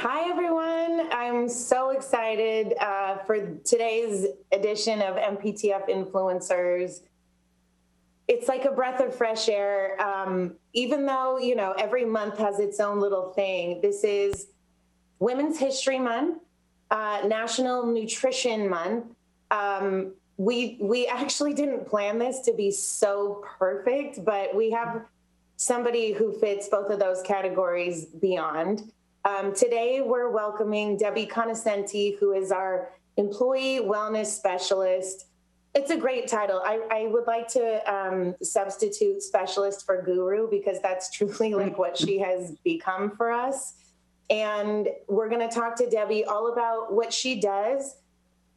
Hi, everyone. I'm so excited for today's edition of MPTF Influencers. It's like a breath of fresh air. Even though, every month has its own little thing, this is Women's History Month, National Nutrition Month. We actually didn't plan this to be so perfect, but we have somebody who fits both of those categories beyond. Today, we're welcoming Debi Conocenti, who is our Employee Wellness Specialist. It's a great title. I would like to substitute specialist for guru because that's truly like what she has become for us. And we're going to talk to Debi all about what she does,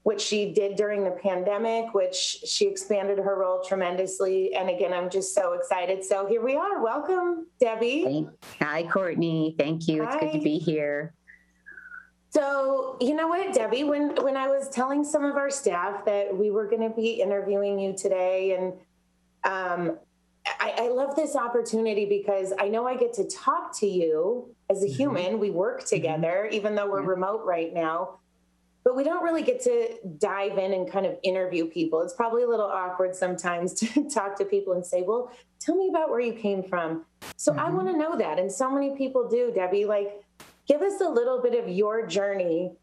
what she did during the pandemic, which she expanded her role tremendously. And again, I'm just so excited. So here we are. Welcome, Debi. Hi, Courtney. Thank you. It's Hi. good to be here. So, you know what, Debi, when I was telling some of our staff that we were going to be interviewing you today, and I love this opportunity because I know I get to talk to you as a human. We work together, even though we're remote right now. But we don't really get to dive in and kind of interview people. It's probably a little awkward sometimes to talk to people and say, well, tell me about where you came from. So I want to know that. And so many people do, Debi. Like, give us a little bit of your journey.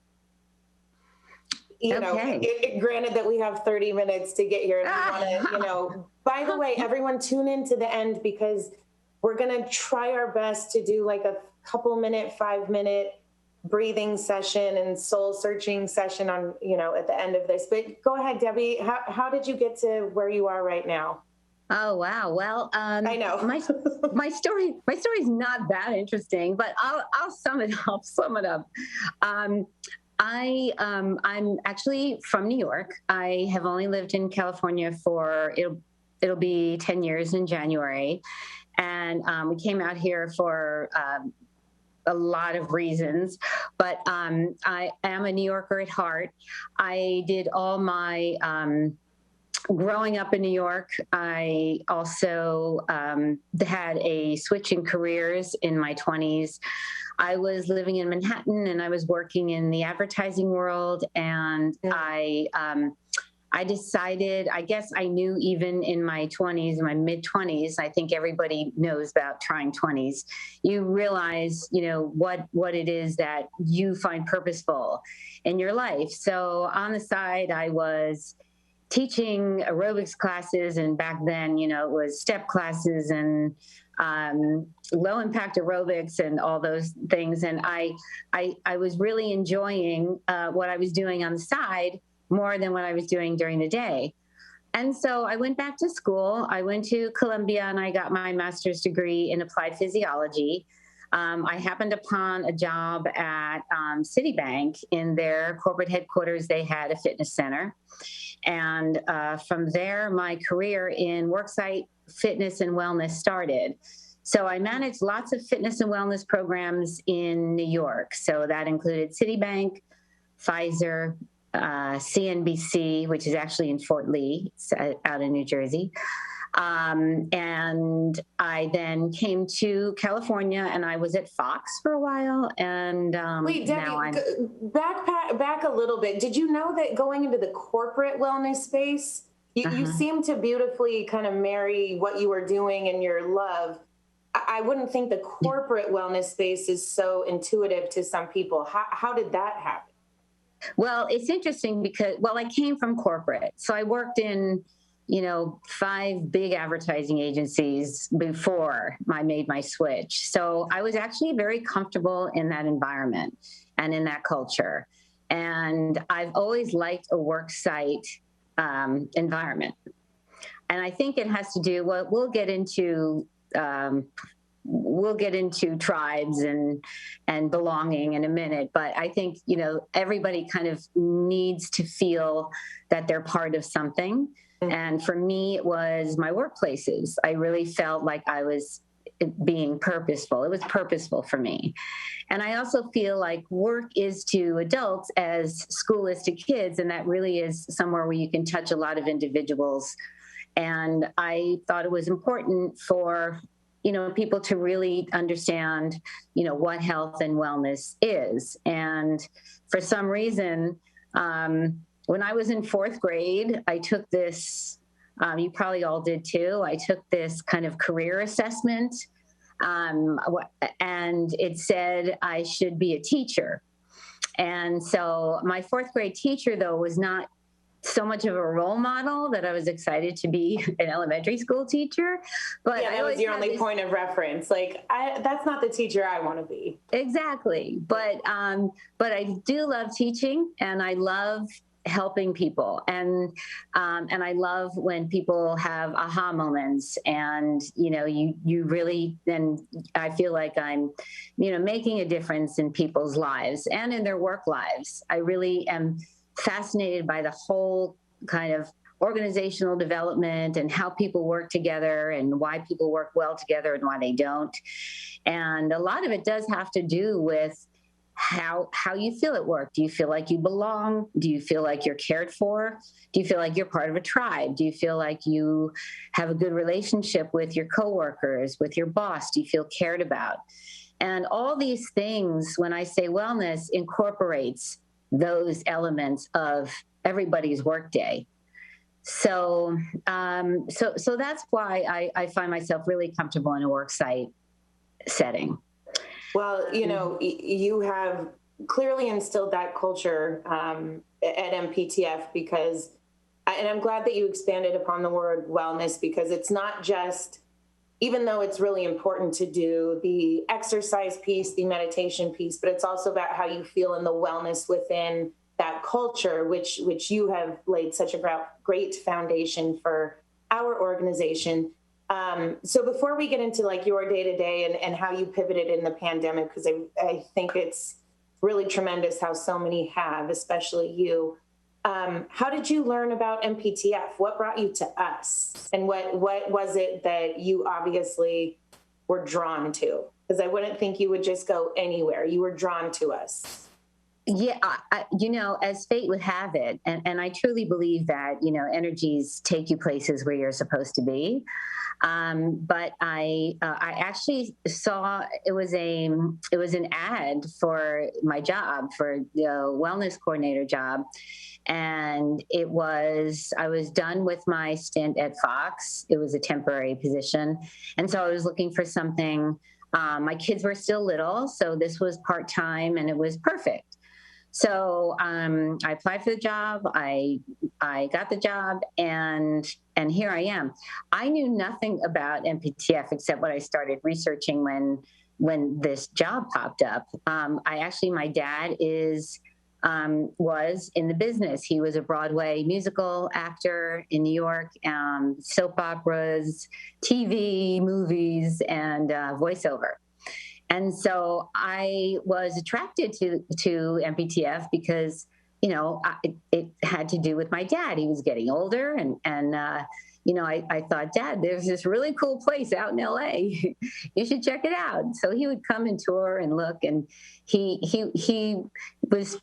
Granted that we have 30 minutes to get here. And we want to, by the way, everyone tune in to the end because we're going to try our best to do like a couple minute, 5-minute breathing session and soul searching session on, at the end of this. But go ahead, Debi. How did you get to where you are right now? Oh, wow. Well, I know my story is not that interesting, but I'll sum it up. I'm actually from New York. I have only lived in California for it'll be 10 years in January. And we came out here for a lot of reasons, but I am a New Yorker at heart. I did all my growing up in New York. I also had a switch in careers in my 20s. I was living in Manhattan and I was working in the advertising world, and I decided, I guess I knew even in my 20s, my mid 20s, I think everybody knows about trying 20s. You realize, what it is that you find purposeful in your life. So on the side, I was teaching aerobics classes, and back then, it was step classes and low impact aerobics and all those things. And I was really enjoying what I was doing on the side more than what I was doing during the day. And so I went back to school. I went to Columbia and I got my master's degree in applied physiology. I happened upon a job at Citibank. In their corporate headquarters. They had a fitness center. And from there, my career in worksite fitness and wellness started. So I managed lots of fitness and wellness programs in New York. So that included Citibank, Pfizer, CNBC, which is actually in Fort Lee, out in New Jersey. And I then came to California and I was at Fox for a while. And wait, Debi, back a little bit. Did you know that going into the corporate wellness space, you seem to beautifully kind of marry what you were doing and your love. I wouldn't think the corporate wellness space is so intuitive to some people. How did that happen? Well, it's interesting because, I came from corporate. So I worked in, 5 big advertising agencies before I made my switch. So I was actually very comfortable in that environment and in that culture. And I've always liked a work site environment. And I think it has to do, we'll get into tribes and belonging in a minute, but I think, everybody kind of needs to feel that they're part of something. And for me, it was my workplaces. I really felt like I was being purposeful. It was purposeful for me. And I also feel like work is to adults as school is to kids. And that really is somewhere where you can touch a lot of individuals. And I thought it was important for people to really understand, what health and wellness is. And for some reason, when I was in fourth grade, I took this, you probably all did too, I took this kind of career assessment, and it said I should be a teacher. And so my fourth grade teacher, though, was not so much of a role model that I was excited to be an elementary school teacher. But yeah, that was your only point of reference. Like, that's not the teacher I want to be. Exactly. But I do love teaching, and I love helping people, and I love when people have aha moments, and you really, then I feel like I'm making a difference in people's lives and in their work lives. I really am fascinated by the whole kind of organizational development and how people work together and why people work well together and why they don't. And a lot of it does have to do with how you feel at work. Do you feel like you belong? Do you feel like you're cared for? Do you feel like you're part of a tribe? Do you feel like you have a good relationship with your coworkers, with your boss? Do you feel cared about? And all these things, when I say wellness, incorporates those elements of everybody's workday. So that's why I find myself really comfortable in a work site setting. Well, you have clearly instilled that culture at MPTF, because, and I'm glad that you expanded upon the word wellness, because it's not just, even though it's really important to do the exercise piece, the meditation piece, but it's also about how you feel in the wellness within that culture, which you have laid such a great foundation for our organization. So before we get into like your day-to-day and how you pivoted in the pandemic, because I think it's really tremendous how so many have, especially you. How did you learn about MPTF? What brought you to us? And what was it that you obviously were drawn to? Because I wouldn't think you would just go anywhere. You were drawn to us. Yeah, as fate would have it, and I truly believe that, energies take you places where you're supposed to be. But I actually saw it was an ad for my job, for the wellness coordinator job. And I was done with my stint at Fox. It was a temporary position. And so I was looking for something. My kids were still little, so this was part-time, and it was perfect. So I applied for the job. I got the job, and here I am. I knew nothing about MPTF except what I started researching when this job popped up. My dad was in the business. He was a Broadway musical actor in New York, soap operas, TV, movies, and voiceover. And so I was attracted to MPTF because, it had to do with my dad. He was getting older, and I thought, Dad, there's this really cool place out in LA. You should check it out. So he would come and tour and look, and he was,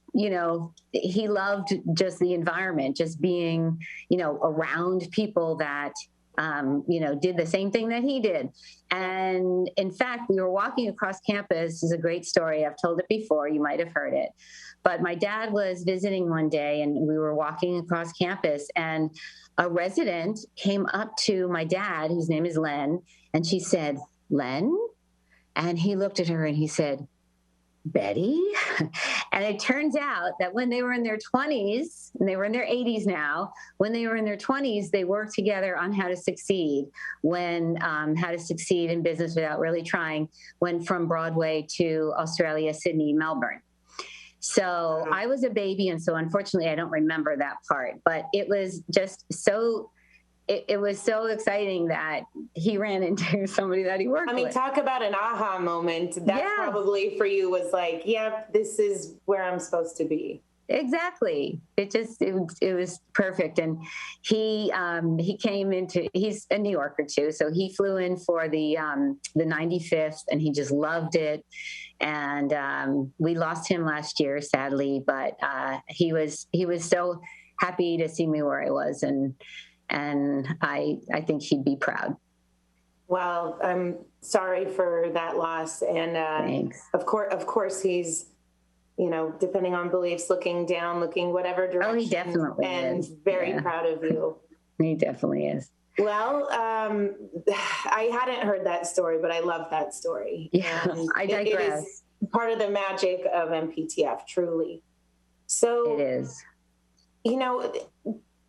he loved just the environment, just being, around people that did the same thing that he did. And in fact, we were walking across campus. This is a great story. I've told it before. You might have heard it. But my dad was visiting one day, and we were walking across campus, and a resident came up to my dad, whose name is Len, and she said, "Len?" And he looked at her and he said, "Betty?" And it turns out that when they were in their 20s, and they were in their 80s now, when they were in their 20s, they worked together on how to succeed. How to succeed in business without really trying, went from Broadway to Australia, Sydney, Melbourne. So I was a baby, and so unfortunately I don't remember that part, but it was just so it was so exciting that he ran into somebody that he worked with. I mean, talk about an aha moment. That probably for you was like, yep, this is where I'm supposed to be. Exactly. It was perfect. And he's a New Yorker too. So he flew in for the 95th, and he just loved it. And we lost him last year, sadly, but he was so happy to see me where I was. And I think he'd be proud. Well, I'm sorry for that loss. And Thanks. of course, he's, depending on beliefs, looking down, looking whatever Oh, he direction, definitely and is. very Yeah, proud of you. he definitely is. Well, I hadn't heard that story, but I love that story. Yeah, And I it is digress. part of the magic of MPTF, truly. It So, is. you know,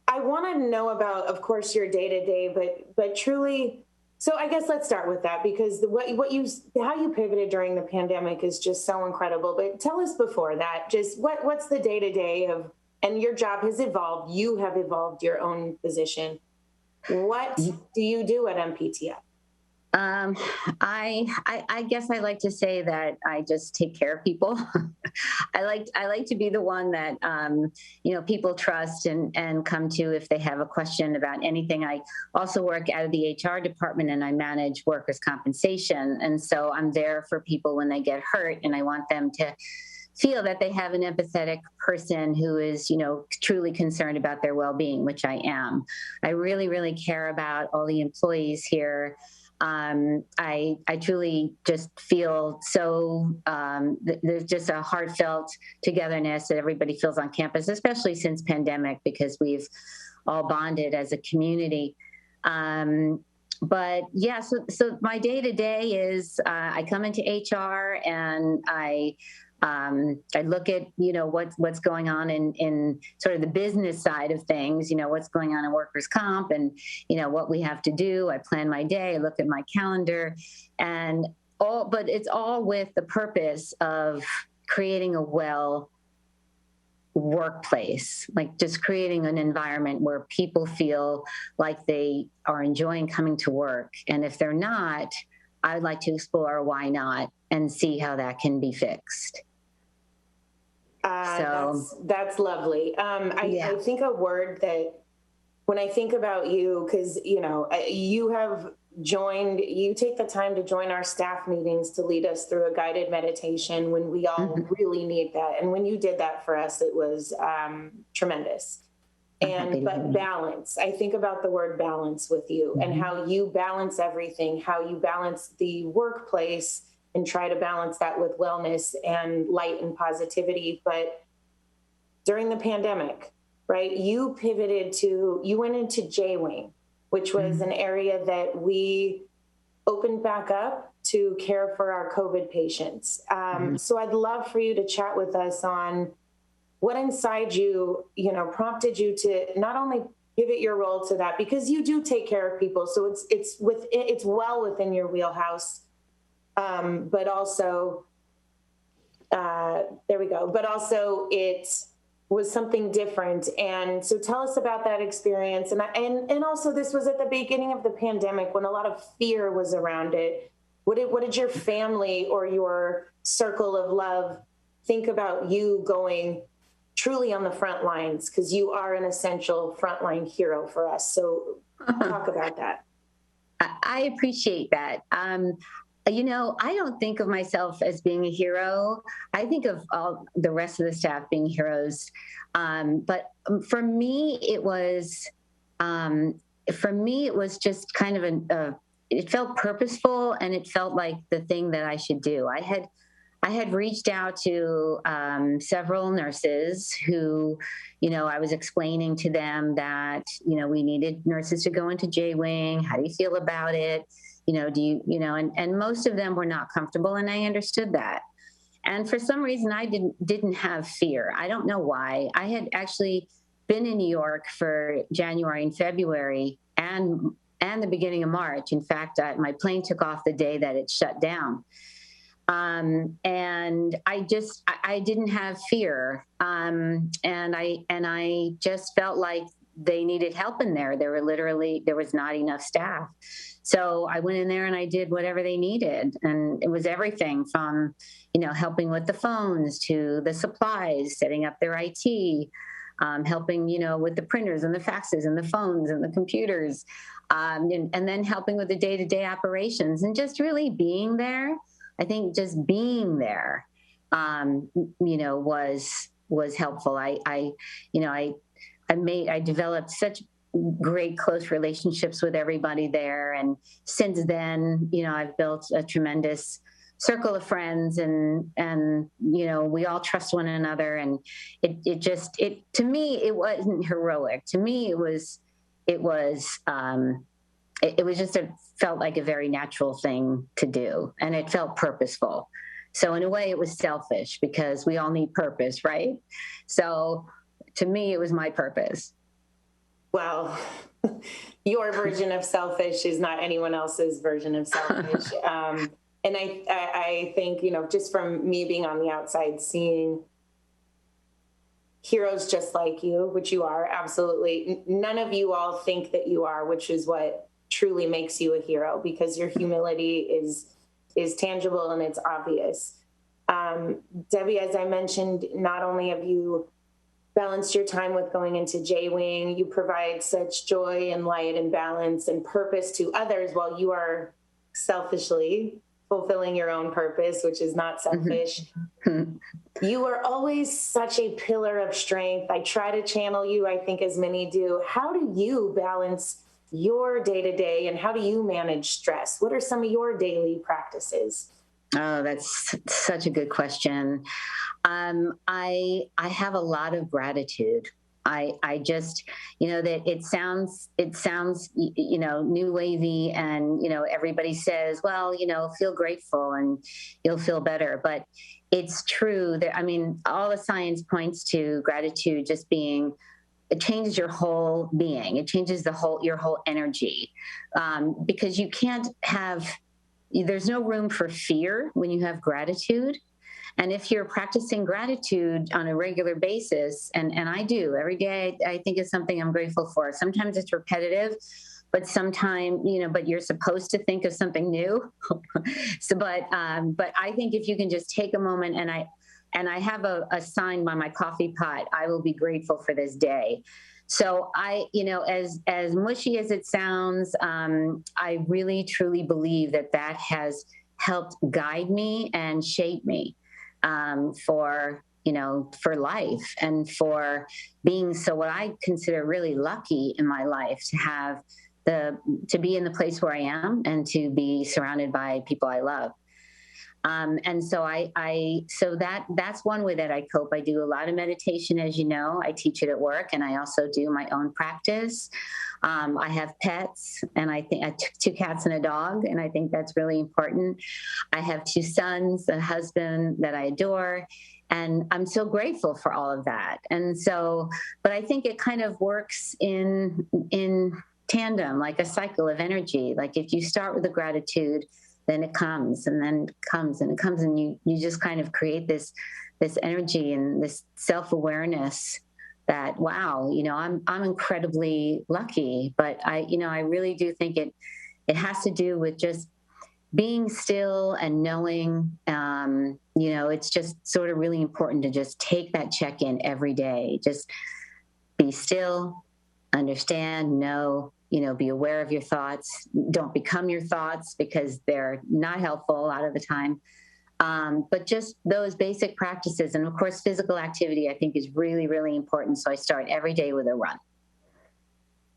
I want to know about, of course, your day to day, but truly. So I guess let's start with that, because how you pivoted during the pandemic is just so incredible. But tell us before that, just what's the day to day of, and your job has evolved. You have evolved your own position. What do you do at MPTF? Um, I guess I like to say that I just take care of people. I like to be the one that people trust and come to if they have a question about anything. I also work out of the HR department and I manage workers' compensation, and so I'm there for people when they get hurt, and I want them to feel that they have an empathetic person who is, truly concerned about their well-being, which I am. I really, really care about all the employees here. I truly just feel so there's just a heartfelt togetherness that everybody feels on campus, especially since pandemic, because we've all bonded as a community. But yeah, so my day to day is I come into HR and I look at what's going on in sort of the business side of things, what's going on in workers' comp and what we have to do. I plan my day, I look at my calendar, and but it's all with the purpose of creating a well workplace, like just creating an environment where people feel like they are enjoying coming to work. And if they're not, I'd like to explore why not and see how that can be fixed. That's lovely. I think a word that, when I think about you, because you take the time to join our staff meetings to lead us through a guided meditation when we all really need that. And when you did that for us, it was tremendous. But balance, I think about the word balance with you and how you balance everything, how you balance the workplace and try to balance that with wellness and light and positivity. But during the pandemic, right, you went into J-Wing, which was an area that we opened back up to care for our COVID patients. So I'd love for you to chat with us on what inside you, prompted you to not only pivot your role to that, because you do take care of people. So it's well within your wheelhouse. But also, there we go. But also it was something different. And so tell us about that experience. And also, this was at the beginning of the pandemic when a lot of fear was around it. What did your family or your circle of love think about you going truly on the front lines? Because you are an essential frontline hero for us. So talk about that. I appreciate that. I don't think of myself as being a hero. I think of all the rest of the staff being heroes. But for me, it was just kind of it felt purposeful, and it felt like the thing that I should do. I had reached out to several nurses who, I was explaining to them that, we needed nurses to go into J-Wing. How do you feel about it? And most of them were not comfortable, and I understood that. And for some reason, I didn't have fear. I don't know why. I had actually been in New York for January and February and the beginning of March. In fact, my plane took off the day that it shut down. And I didn't have fear. And I just felt like they needed help in there. There was not enough staff. So I went in there and I did whatever they needed. And it was everything from, helping with the phones to the supplies, setting up their IT, helping, with the printers and the faxes and the phones and the computers, and then helping with the day-to-day operations and just really being there. I think just being there, was helpful. I developed such great close relationships with everybody there. And since then, I've built a tremendous circle of friends, and we all trust one another. And to me, it wasn't heroic. To me, it felt like a very natural thing to do, and it felt purposeful. So in a way, it was selfish because we all need purpose, right? So to me, it was my purpose. Well, your version of selfish is not anyone else's version of selfish. And I think, just from me being on the outside, seeing heroes just like you, which you are, absolutely. None of you all think that you are, which is what truly makes you a hero, because your humility is tangible and it's obvious. Debi, as I mentioned, not only have you balanced your time with going into J-Wing, you provide such joy and light and balance and purpose to others while you are selfishly fulfilling your own purpose, which is not selfish. You are always such a pillar of strength. I try to channel you, I think as many do. How do you balance your day-to-day, and how do you manage stress? What are some of your daily practices? Oh, that's such a good question. I have a lot of gratitude. I just, that it sounds, new wavy, and, everybody says, well, feel grateful and you'll feel better. But it's true that, all the science points to gratitude just being, it changes your whole being. It changes your whole energy, because you can't there's no room for fear when you have gratitude. And if you're practicing gratitude on a regular basis, and I do every day, I think it's something I'm grateful for. Sometimes it's repetitive, but sometimes, but you're supposed to think of something new. But I think if you can just take a moment, and I have a sign by my coffee pot, I will be grateful for this day. So as mushy as it sounds, I really, truly believe that has helped guide me and shape me for life, and for being what I consider really lucky in my life to be in the place where I am and to be surrounded by people I love. And so that's one way that I cope. I do a lot of meditation, as you know. I teach it at work, and I also do my own practice. I have pets, and I think I took 2 cats and a dog, and I think that's really important. I have 2 sons, a husband that I adore, and I'm so grateful for all of that. And so, but I think it kind of works in tandem, like a cycle of energy. Like if you start with the gratitude, then it comes, and then it comes, and it comes, and you just kind of create this energy and this self-awareness that, wow, I'm incredibly lucky. But I really do think it has to do with just being still and knowing, it's just sort of really important to just take that check-in every day. Just be still, understand, know, be aware of your thoughts. Don't become your thoughts, because they're not helpful a lot of the time. But just those basic practices. And of course, physical activity, I think, is really, really important. So I start every day with a run.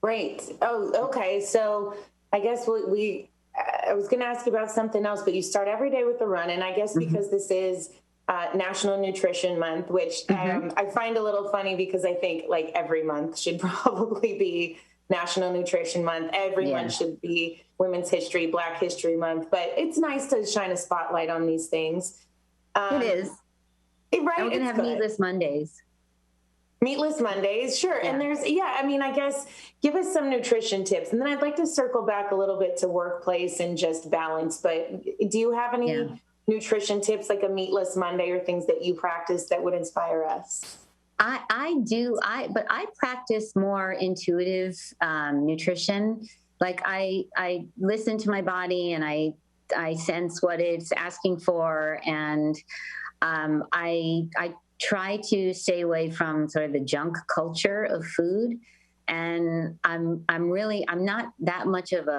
Great. Oh, okay. So I guess I was going to ask you about something else, but you start every day with a run. And I guess because this is National Nutrition Month, which I find a little funny, because I think like every month should probably be National Nutrition Month. Every month should be Women's History, Black History Month, but it's nice to shine a spotlight on these things. It is. Right? And we're going to have Meatless Mondays. Meatless Mondays, sure. Yeah. And I guess give us some nutrition tips. And then I'd like to circle back a little bit to workplace and just balance. But do you have any nutrition tips, like a Meatless Monday, or things that you practice that would inspire us? I do. But I practice more intuitive nutrition. Like I listen to my body, and I sense what it's asking for, and I try to stay away from sort of the junk culture of food. And I'm not that much of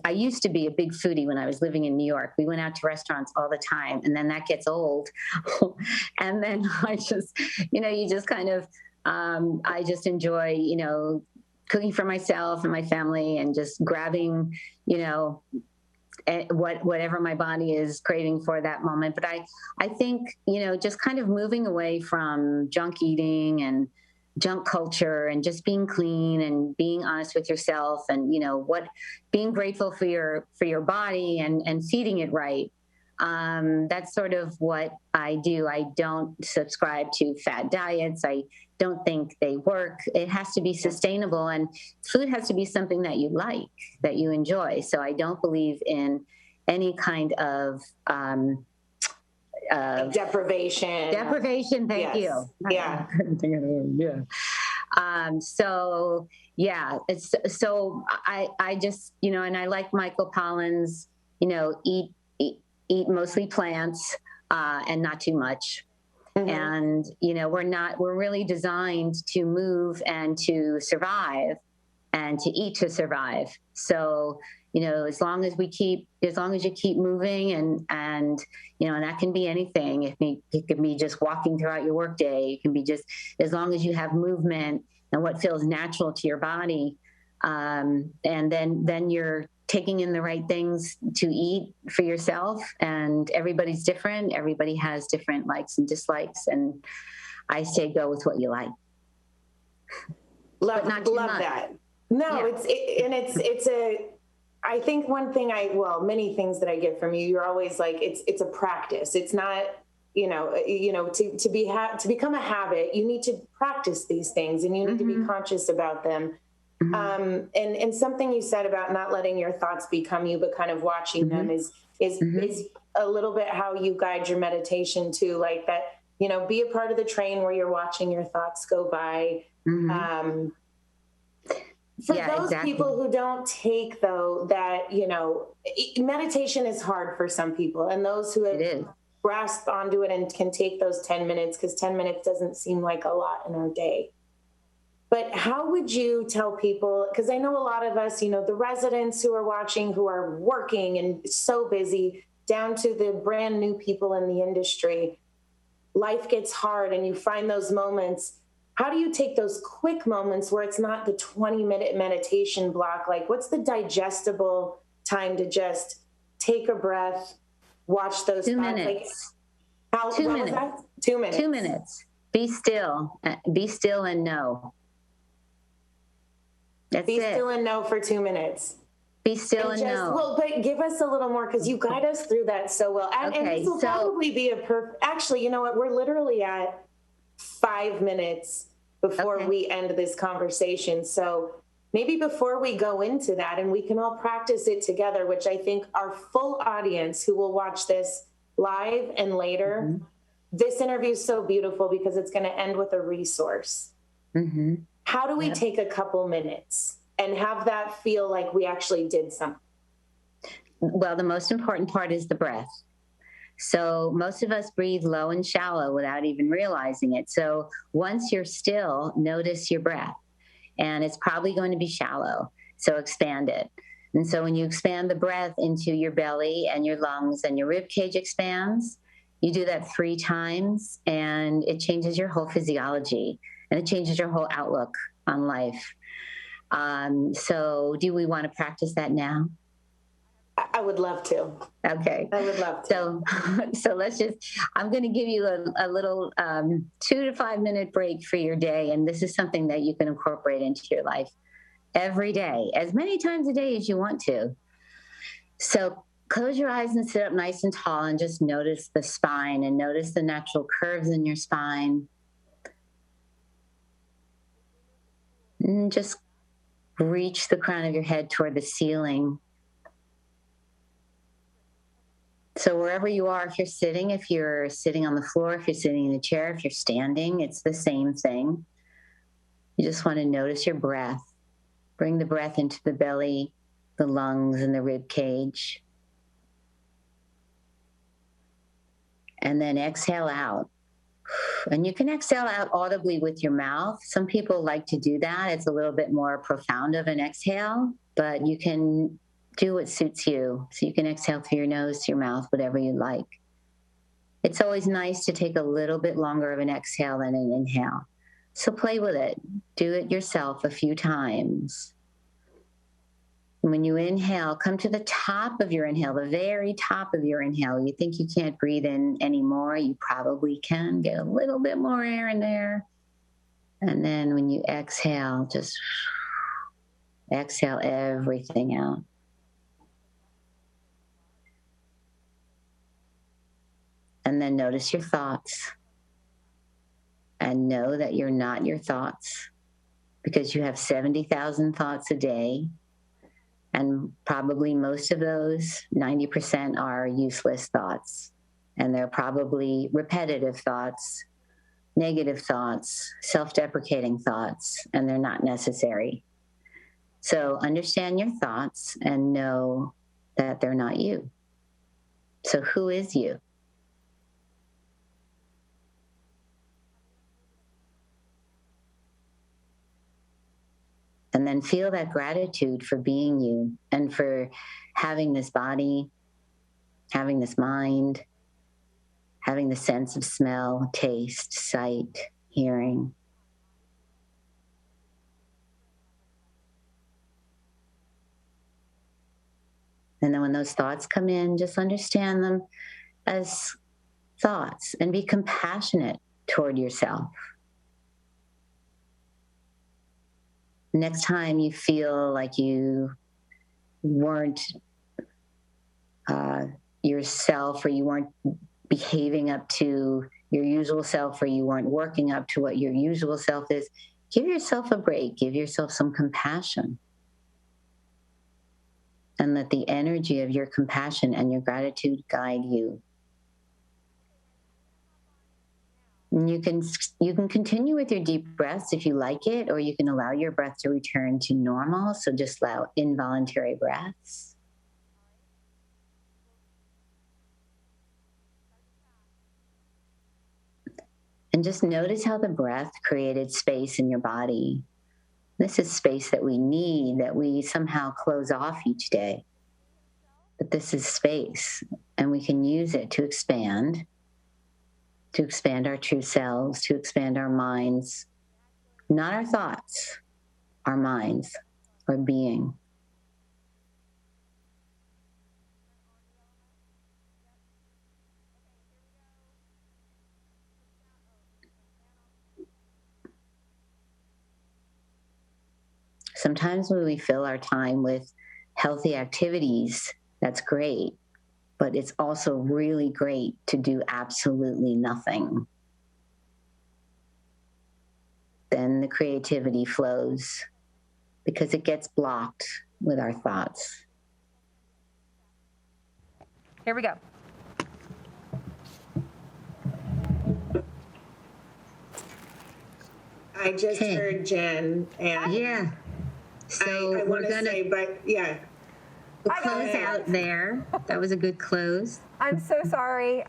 I used to be a big foodie when I was living in New York. We went out to restaurants all the time, and then that gets old. And then I just, you just kind of, I just enjoy, cooking for myself and my family and just grabbing, you know, whatever my body is craving for that moment. But I think, you know, just kind of moving away from junk eating and junk culture and just being clean and being honest with yourself and, you know, being grateful for your body and feeding it right. That's sort of what I do. I don't subscribe to fad diets. I don't think they work. It has to be sustainable, and food has to be something that you like, that you enjoy. So I don't believe in any kind of deprivation. Deprivation. Thank you. Yeah. So yeah, I just, you know, and I like Michael Pollan's, you know, eat mostly plants and not too much. Mm-hmm. And, you know, we're really designed to move and to survive and to eat to survive. So, you know, as long as you keep moving and, you know, and that can be anything. It can be just walking throughout your workday. It can be just, as long as you have movement and what feels natural to your body. And then you're taking in the right things to eat for yourself, and everybody's different. Everybody has different likes and dislikes. And I say, go with what you like. Love that. No, yeah. I think one thing many things that I get from you, you're always like, it's a practice. It's not, to become a habit, you need to practice these things and you need to be conscious about them. Mm-hmm. And something you said about not letting your thoughts become you, but kind of watching them is a little bit how you guide your meditation too. Like that, you know, be a part of the train where you're watching your thoughts go by. Mm-hmm. For those people who don't take, though, that, you know, meditation is hard for some people, and those who have grasped onto it and can take those 10 minutes, because 10 minutes doesn't seem like a lot in our day. But how would you tell people, because I know a lot of us, you know, the residents who are watching, who are working and so busy, down to the brand new people in the industry, life gets hard and you find those moments. How do you take those quick moments where it's not the 20-minute meditation block? Like, what's the digestible time to just take a breath, watch those 2 minutes. Like, 2 minutes. Was that? 2 minutes. 2 minutes. Be still. Be still and know. That's Be still and know for 2 minutes. Be still and know. Well, but give us a little more, because you guide us through that so well. And this will probably be actually, you know what? We're literally at 5 minutes before we end this conversation. So maybe before we go into that, and we can all practice it together, which I think our full audience who will watch this live and later, this interview is so beautiful because it's going to end with a resource. Mm-hmm. How do we take a couple minutes and have that feel like we actually did something? Well, the most important part is the breath. So most of us breathe low and shallow without even realizing it. So once you're still, notice your breath, and it's probably going to be shallow. So expand it. And so when you expand the breath into your belly and your lungs and your rib cage expands, you do that 3 times and it changes your whole physiology and it changes your whole outlook on life. So do we want to practice that now? I would love to. Okay. I would love to. So let's I'm going to give you a little 2 to 5 minute break for your day. And this is something that you can incorporate into your life every day, as many times a day as you want to. So close your eyes and sit up nice and tall and just notice the spine and notice the natural curves in your spine. And just reach the crown of your head toward the ceiling. So wherever you are, if you're sitting on the floor, if you're sitting in a chair, if you're standing, it's the same thing. You just want to notice your breath. Bring the breath into the belly, the lungs, and the rib cage. And then exhale out. And you can exhale out audibly with your mouth. Some people like to do that. It's a little bit more profound of an exhale, but you can do what suits you. So you can exhale through your nose, to your mouth, whatever you like. It's always nice to take a little bit longer of an exhale than an inhale. So play with it. Do it yourself a few times. When you inhale, come to the top of your inhale, the very top of your inhale. You think you can't breathe in anymore. You probably can. Get a little bit more air in there. And then when you exhale, just exhale everything out. And then notice your thoughts. And know that you're not your thoughts, because you have 70,000 thoughts a day. And probably most of those, 90%, are useless thoughts. And they're probably repetitive thoughts, negative thoughts, self-deprecating thoughts, and they're not necessary. So understand your thoughts and know that they're not you. So who is you? And then feel that gratitude for being you and for having this body, having this mind, having the sense of smell, taste, sight, hearing. And then when those thoughts come in, just understand them as thoughts and be compassionate toward yourself. Next time you feel like you weren't yourself, or you weren't behaving up to your usual self, or you weren't working up to what your usual self is, give yourself a break, give yourself some compassion. And let the energy of your compassion and your gratitude guide you. And you can continue with your deep breaths if you like it, or you can allow your breath to return to normal. So just allow involuntary breaths. And just notice how the breath created space in your body. This is space that we need, that we somehow close off each day. But this is space, and we can use it to expand our true selves, to expand our minds, not our thoughts, our minds, our being. Sometimes when we fill our time with healthy activities, that's great. But it's also really great to do absolutely nothing. Then the creativity flows, because it gets blocked with our thoughts. Here we go. I just heard Jen, and yeah. So I we're want to gonna say, but yeah. we'll close out there. That was a good close. I'm so sorry.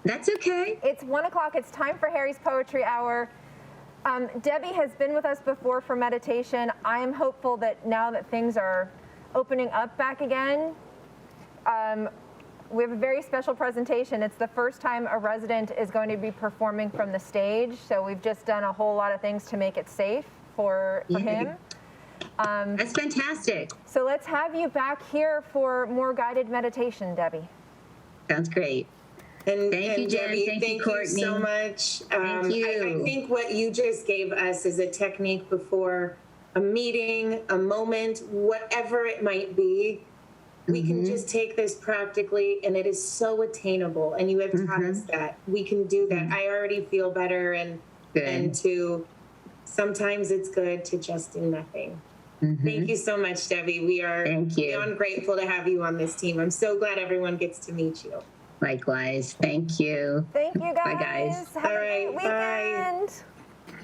That's okay. It's 1 o'clock. It's time for Harry's Poetry Hour. Debbie has been with us before for meditation. I am hopeful that now that things are opening up back again, we have a very special presentation. It's the first time a resident is going to be performing from the stage, so we've just done a whole lot of things to make it safe for him. That's fantastic. So let's have you back here for more guided meditation, Debbie. Sounds great. And Thank you, Jen. Debbie, Thank you, you Courtney. so much. Thank you. I think what you just gave us is a technique before a meeting, a moment, whatever it might be. We can just take this practically, and it is so attainable. And you have taught us that we can do that. I already feel better, and to sometimes it's good to just do nothing. Thank you so much, Debbie. We are beyond grateful to have you on this team. I'm so glad everyone gets to meet you. Likewise. Thank you. Thank you, guys. Bye, guys. Have All a great right, bye. weekend.